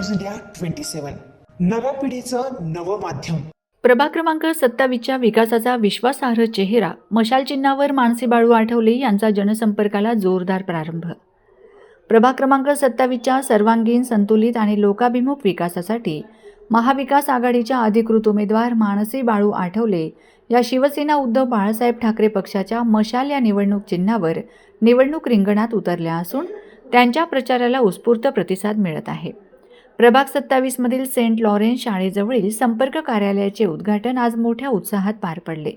News India 27 नव्या पिढीचं नवं माध्यम। प्रभाग क्रमांक 27च्या विकासाचा विश्वासार्ह चेहरा मशाल चिन्हावर मानसी बाळू आठवले यांचा जनसंपर्काला जोरदार प्रारंभ। प्रभाग क्रमांक 27च्या सर्वांगीण संतुलित आणि लोकाभिमुख विकासासाठी महाविकास आघाडीच्या अधिकृत उमेदवार मानसी बाळू आठवले या शिवसेना उद्धव बाळासाहेब ठाकरे पक्षाच्या मशाल या निवडणूक चिन्हावर निवडणूक रिंगणात उतरल्या असून त्यांच्या प्रचाराला उत्स्फूर्त प्रतिसाद मिळत आहे। प्रभाग 27 मधील सेंट लॉरेन्स शाळेजवळील संपर्क कार्यालयाचे उद्घाटन आज मोठ्या उत्साहात पार पडले।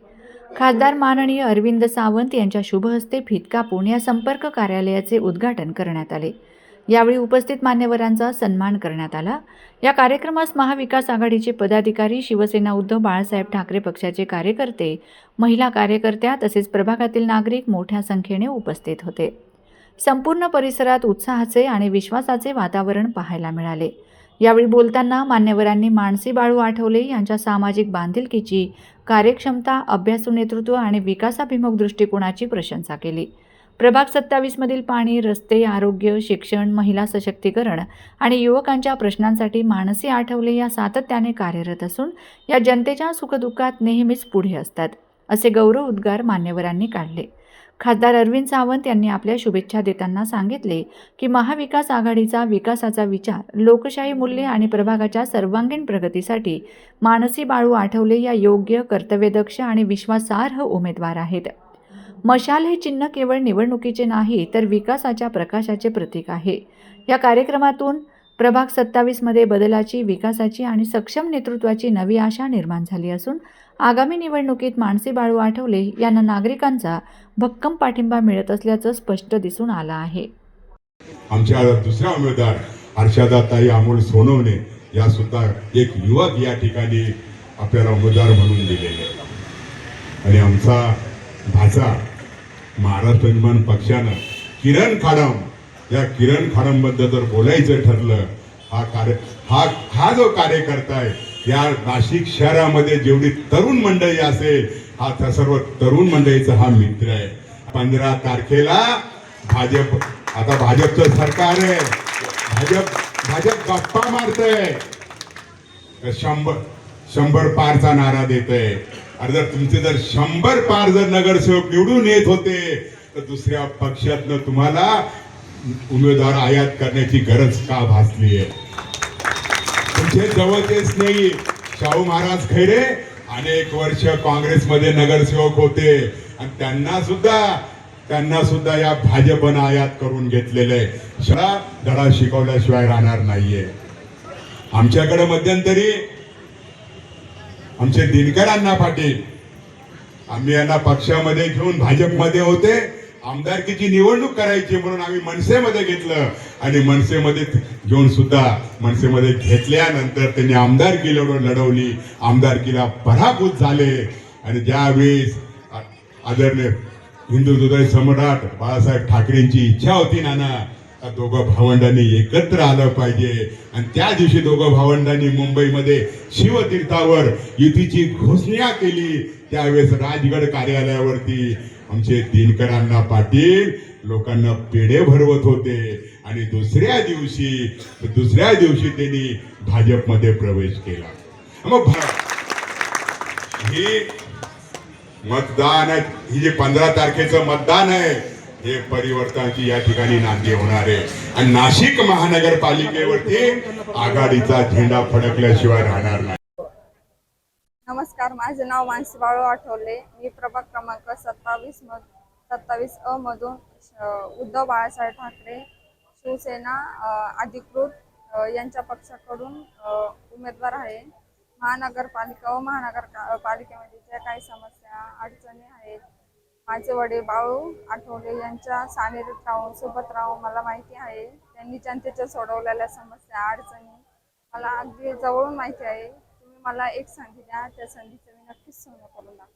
खासदार माननीय अरविंद सावंत यांच्या शुभ हस्ते फीत कापून या संपर्क कार्यालयाचे उद्घाटन करण्यात आले। यावेळी उपस्थित मान्यवरांचा सन्मान करण्यात आला। या कार्यक्रमास महाविकास आघाडीचे पदाधिकारी, शिवसेना उद्धव बाळासाहेब ठाकरे पक्षाचे कार्यकर्ते, महिला कार्यकर्त्या तसेच प्रभागातील नागरिक मोठ्या संख्येने उपस्थित होते। संपूर्ण परिसरात उत्साहाचे आणि विश्वासाचे वातावरण पाहायला मिळाले। यावेळी बोलताना मान्यवरांनी मानसी बाळू आठवले यांच्या सामाजिक बांधिलकीची, कार्यक्षमता, अभ्यासू नेतृत्व आणि विकासाभिमुख दृष्टिकोनाची प्रशंसा केली। प्रभाग 27 मधील पाणी, रस्ते, आरोग्य, शिक्षण, महिला सशक्तीकरण आणि युवकांच्या प्रश्नांसाठी मानसी आठवले या सातत्याने कार्यरत असून या जनतेच्या सुखदुःखात नेहमीच पुढे असतात, असे गौरव उद्गार मान्यवरांनी काढले। खासदार अरविंद सावंत यांनी आपल्या शुभेच्छा देताना सांगितले की महाविकास आघाडीचा विकासाचा विचार, लोकशाही मूल्ये आणि प्रभागाच्या सर्वांगीण प्रगतीसाठी मानसी बाळू आठवले या योग्य, कर्तव्यदक्ष आणि विश्वासार्ह उमेदवार आहेत। मशाल हे चिन्ह केवळ निवडणुकीचे नाही तर विकासाच्या प्रकाशाचे प्रतीक आहे। या कार्यक्रमातून प्रभाग 27 मध्ये बदलाची, विकासाची आणि सक्षम नेतृत्वाची नवी आशा निर्माण झाली असून आगामी निवडणुकीत मानसी बाळू आठवले यांना नागरिकांचा भक्कम पाठिंबा मिळत असल्याचं स्पष्ट दिसून आलं आहे। आमच्या दुसऱ्या उमेदवार हर्षदाताई अमोल सोनवणे या सुद्धा एक युवक या ठिकाणी आपल्याला उमेदवार म्हणून दिलेले आणि आमचा भाचा महाराष्ट्र निर्माण पक्षानं किरण खाडम, या किरण खाडम बद्दल जर बोलायचं ठरलं, हा जो कार्यकर्ता आहे या नाशिक शहरामध्ये जेवढी तरुण मंडळी असेल, हा सर्व तरुण मंडळीचा हा मित्र आहे। 15 तारखेला भाजपचं सरकार आहे, भाजप गप्पा मारतंय, 100 पारचा नारा देतंय। अरे जर तुमचे 100 पार जर नगरसेवक निवडून येत होते तर दुसऱ्या पक्षातनं तुम्हाला उमेदवार आयात करण्याची गरज का भासली आहे? तुमचे जवळचेच नाही, शाहू महाराज खैरे अनेक वर्ष काँग्रेसमध्ये नगरसेवक होते आणि त्यांना सुद्धा या भाजपनं आयात करून घेतलेले धडा शिकवल्याशिवाय राहणार नाहीये। आमच्याकडे मध्यंतरी आमचे दिनकर अण्णा पाटील, आम्ही यांना पक्षामध्ये घेऊन भाजपमध्ये होते, आमदारकीची निवडणूक करायची म्हणून आम्ही मनसेमध्ये घेतलं आणि मनसेमध्ये घेऊन सुद्धा मनसेमध्ये घेतल्यानंतर त्यांनी आमदारकी लढवली, आमदारकीला पराभूत झाले आणि ज्यावेळेस आदरणीय हिंदू हृदय सम्राट बाळासाहेब ठाकरेंची इच्छा होती नाना दोघं भावंडांनी एकत्र आलं पाहिजे आणि त्या दिवशी दोघं भावंडांनी मुंबईमध्ये शिवतीर्थावर युतीची घोषणा केली। त्यावेळेस राजगड कार्यालयावरती आमचे दिनकर अण्णा पाटील लोकांना पेढे भरवत होते आणि दुसऱ्या दिवशी त्यांनी भाजपमध्ये प्रवेश केला। मग हे मतदान, ही जे 15 तारखेचं मतदान आहे हे परिवर्तनाची या ठिकाणी नांदी होणार आहे आणि नाशिक महानगरपालिकेवरती आघाडीचा झेंडा फडकल्याशिवाय राहणार नाही। नमस्कार, माझे नाव मानसी बाळू आठवले। मी प्रभाग क्रमांक 27 अ मधून उद्धव बाळासाहेब ठाकरे शिवसेना अधिकृत यांच्या पक्षाकडून उमेदवार आहे। महानगरपालिका व महानगरपालिकेमध्ये ज्या काही समस्या, अडचणी आहेत, माझे वडील बाळू आठवले यांच्या सानिध्यात राहून, सोबत राहून मला माहिती आहे। त्यांनी जनतेच्या सोडवलेल्या समस्या, अडचणी मला अगदी जवळून माहिती आहे। तुम्ही मला एक संधी द्या, त्या संधीचं मी नक्कीच सोनं करून दाखवेन।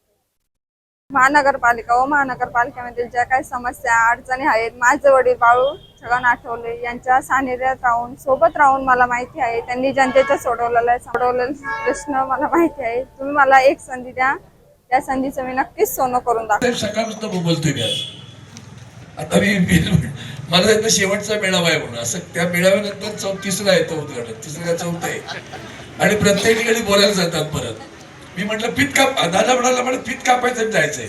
महानगरपालिका व महानगरपालिकेमध्ये ज्या काही समस्या, अडचणी आहेत, माझे वडील बाळू छगन आठवले यांच्या सानिध्यात राहून, सोबत राहून मला माहिती आहे। त्यांनी जनतेच्या सोडवलेले प्रश्न मला माहिती आहे। तुम्ही मला एक संधी द्या, त्या संधीचं मी नक्कीच सोनं करून दाखवेन। सकाळपासून बोलतोय मी आता मी मला त्याचा शेवटचा मेळावा आहे म्हणून, असं त्या मेळाव्यानंतर तिसरा येतो उद्घाटन, तिसरा चौथा आहे आणि प्रत्येक ठिकाणी बोलायला जातात परत. मी म्हटलं फित काप, दादा म्हणाला मला फित कापायचं जायचंय,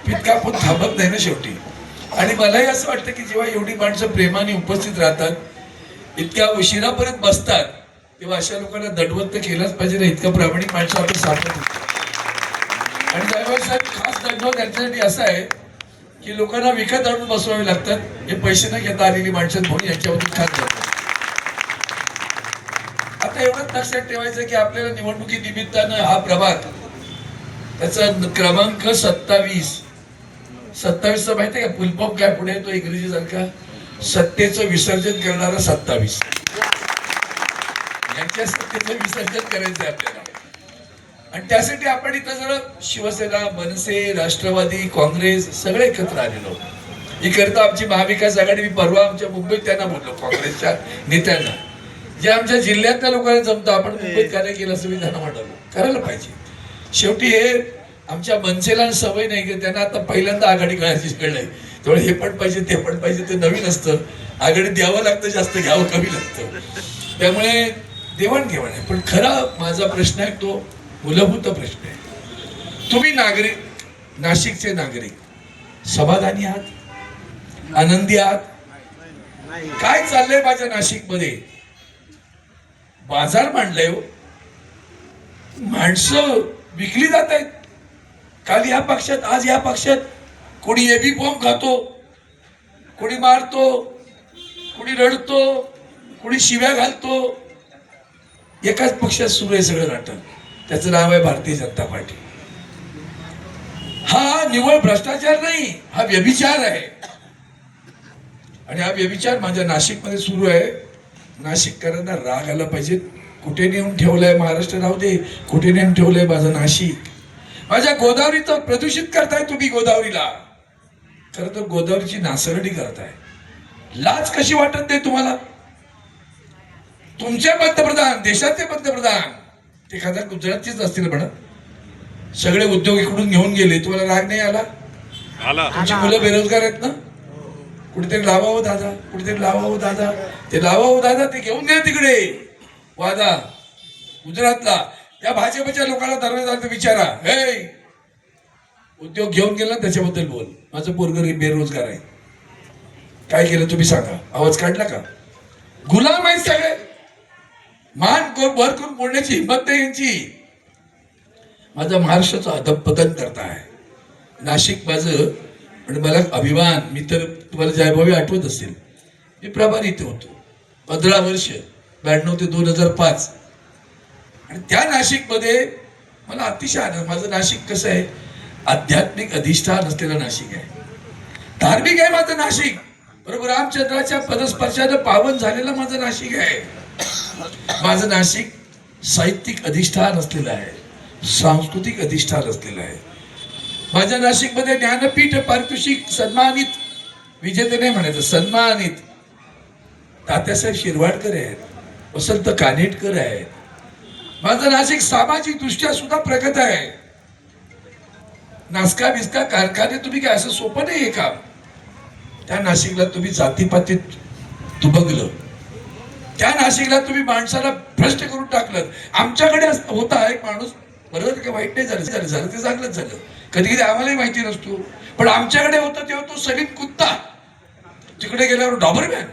फित कापून थांबत नाही ना शेवटी. आणि मलाही असं वाटतं की जेव्हा एवढी माणसं प्रेमाने उपस्थित राहतात, इतक्या उशिरापर्यंत बसतात, तेव्हा अशा लोकांना दंडवत तर केलाच पाहिजे ना. इतकं प्रामाणिक माणसं आपण सापडत होतो. आणि ड्रायव्हर साहेब खास दंडवत त्यांच्यासाठी असा आहे की लोकांना विकत आणून बसवावे लागतात, हे पैसे न घेता आलेली माणसं म्हणून यांच्यावरून खास जातात. आता एवढंच लक्षात ठेवायचं की आपल्याला निवडणुकी निमित्तानं हा प्रभाग, त्याचा क्रमांक 27 माहिती आहे का, फुलपॉप काय पुढे तो इंग्रजी सारखा, सत्तेचं विसर्जन करणारा 27. यांच्या सत्तेचं विसर्जन करायचं आहे आपल्याला. आणि त्यासाठी आपण इथं जरा शिवसेना, मनसे, राष्ट्रवादी, काँग्रेस सगळे एकत्र आलेलो. इकरता आमची महाविकास आघाडी, मी परवा आमच्या मुंबईत त्यांना बोललो, काँग्रेसच्या नेत्यांना, जे आमच्या जिल्ह्यातल्या लोकांना जमतं आपण मुंबईत कार्य केलं असं मी त्यांना म्हणालो, करायला पाहिजे. शेवटी हे आमच्या मनसेला सवय नाही की त्यांना आता पहिल्यांदा आघाडी करायची कळलंय, त्यामुळे हे पण पाहिजे ते पण पाहिजे, ते नवीन असतं. आघाडी द्यावं लागतं, जास्त घ्यावं कमी लागतं, त्यामुळे देवाणघेवाण आहे. पण खरा माझा प्रश्न आहे तो मूलभूत प्रश्न आहे. तुम्ही नागरिक, नाशिकचे नागरिक समाधानी आहात, आनंदी आहात? काय चाललंय माझ्या नाशिकमध्ये? बाजार मांडलाय हो, माणसं विकली जात आहेत. काल या पक्षात, आज या पक्षात, कोणी एबी बॉम्ब खातो, कोणी मारतो, कोणी रडतो, कोणी शिव्या घालतो. एकाच पक्षात सुरू आहे सगळं नाटक. त्याचं नाव आहे भारतीय जनता पार्टी. हा निव्वळ भ्रष्टाचार नाही, हा व्यभिचार आहे. आणि हा व्यभिचार माझ्या नाशिकमध्ये सुरू आहे. नाशिककरांना राग आला पाहिजे. कुठे नेऊन ठेवलंय महाराष्ट्र, राहू दे, कुठे नेऊन ठेवलंय माझं नाशिक. माझ्या गोदावरीचं प्रदूषित करताय तुम्ही गोदावरीला. खरं तर गोदावरीची नासरडी करताय. लाज कशी वाटत नाही तुम्हाला? तुमचे पंतप्रधान, देशाचे पंतप्रधान, ते खासदार गुजरातचेच असतील म्हणा, सगळे उद्योग इकडून घेऊन गेले, तुम्हाला राग नाही आला? तुमची मुलं बेरोजगार आहेत ना, कुठेतरी लावावं दादा, कुठेतरी लावावं दादा, ते लावावं दादा, ते घेऊन गेले तिकडे वादा गुजरातला. त्या भाजपच्या लोकांना दरवेळेला विचारा, हे उद्योग घेऊन गेला त्याच्याबद्दल बोल. माझं पोरग बेरोजगार आहे, काय केलं तुम्ही सांगा? आवाज काढला का? गुलाम आहेत सगळे, मान वर करून बोलण्याची हिंमत नाही यांची. माझा महाराष्ट्राचं अधपतन करताय. नाशिक माझं, आणि मला अभिमान. मी तर तुम्हाला जयभावी आठवत असेल, मी प्रभारी इथे होतो 15 वर्ष, 92 ते 2005. आणि त्या नाशिकमध्ये मला अतिशय आनंद. माझं नाशिक कसं आहे, आध्यात्मिक अधिष्ठान असलेलं नाशिक आहे, धार्मिक आहे माझं नाशिक. बरोबर, रामचंद्राच्या पदस्पर्शानं पावन झालेलं माझं नाशिक आहे. माझं नाशिक साहित्यिक अधिष्ठान असलेलं आहे, सांस्कृतिक अधिष्ठान असलेलं आहे. माझ्या नाशिकमध्ये ज्ञानपीठ पारितोषिक सन्मानित, विजेते नाही म्हणायचं, सन्मानित तात्यासाहेब शिरवाडकर आहेत, वसंत कानेटकर आहेत. माझं नाशिक सामाजिक दृष्ट्या सुद्धा प्रगत आहे. नासका बिस्का कारखाने तुम्ही काय असं सोपं नाही हे काम. त्या नाशिकला तुम्ही जातीपातीत दुबगलं, त्या नाशिकला तुम्ही माणसाला भ्रष्ट करून टाकलं. आमच्याकडे होता एक माणूस, बरोबर का, वाईट नाही झालं, झालं ते चांगलंच झालं. कधी कधी आम्हालाही माहिती नसतो, पण आमच्याकडे होतं तेव्हा तो सलीम कुत्ता, तिकडे गेल्यावर डॉबरमॅन.